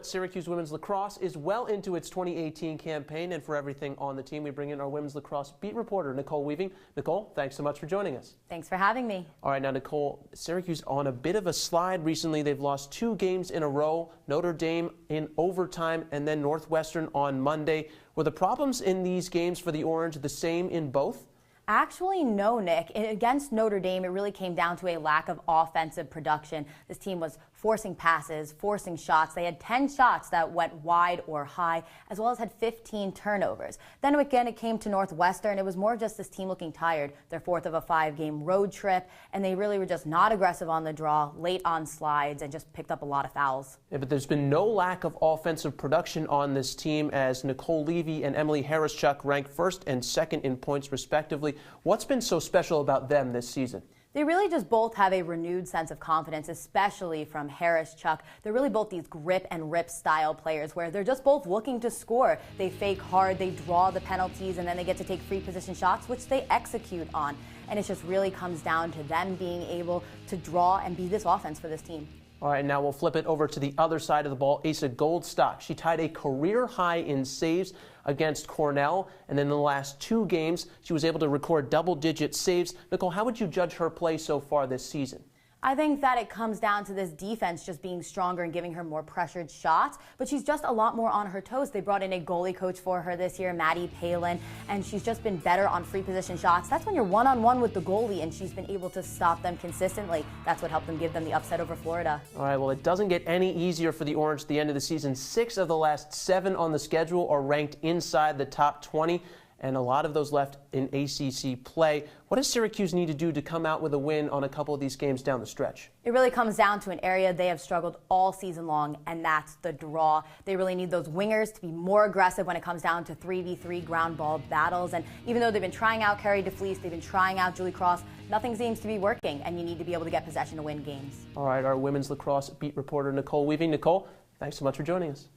Syracuse women's lacrosse is well into its 2018 campaign, and for everything on the team, we bring in our women's lacrosse beat reporter, Nicole Weaving. Nicole, thanks so much for joining us. Thanks for having me. All right, now Nicole, Syracuse on a bit of a slide recently. They've lost 2 games in a row, Notre Dame in overtime and then Northwestern on Monday. Were the problems in these games for the Orange the same in both? Actually, no, Nick. Against Notre Dame, it really came down to a lack of offensive production. This team was forcing passes, forcing shots. They had 10 shots that went wide or high, as well as had 15 turnovers. Then again, it came to Northwestern. It was more just this team looking tired, their 4th of a 5-game road trip, and they really were just not aggressive on the draw, late on slides, and just picked up a lot of fouls. Yeah, but there's been no lack of offensive production on this team, as Nicole Weaving and Emily Harris-Chuck ranked 1st and 2nd in points respectively. What's been so special about them this season? They really just both have a renewed sense of confidence, especially from Harris-Chuck. They're really both these grip and rip style players where they're just both looking to score. They fake hard, they draw the penalties, and then they get to take free position shots, which they execute on. And it just really comes down to them being able to draw and be this offense for this team. All right, now we'll flip it over to the other side of the ball. Asa Goldstock, she tied a career high in saves against Cornell, and then in the last 2 games, she was able to record double-digit saves. Nicole, how would you judge her play so far this season? I think that it comes down to this defense just being stronger and giving her more pressured shots, but she's just a lot more on her toes. They brought in a goalie coach for her this year, Maddie Palin, and she's just been better on free position shots. That's when you're one-on-one with the goalie, and she's been able to stop them consistently. That's what helped them give them the upset over Florida. All right, well, it doesn't get any easier for the Orange at the end of the season. 6 of the last 7 on the schedule are ranked inside the top 20. And a lot of those left in ACC play. What does Syracuse need to do to come out with a win on a couple of these games down the stretch? It really comes down to an area they have struggled all season long, and that's the draw. They really need those wingers to be more aggressive when it comes down to 3v3 ground ball battles. And even though they've been trying out Carrie DeFleece, they've been trying out Julie Cross, nothing seems to be working, and you need to be able to get possession to win games. All right, our women's lacrosse beat reporter Nicole Weaving. Nicole, thanks so much for joining us.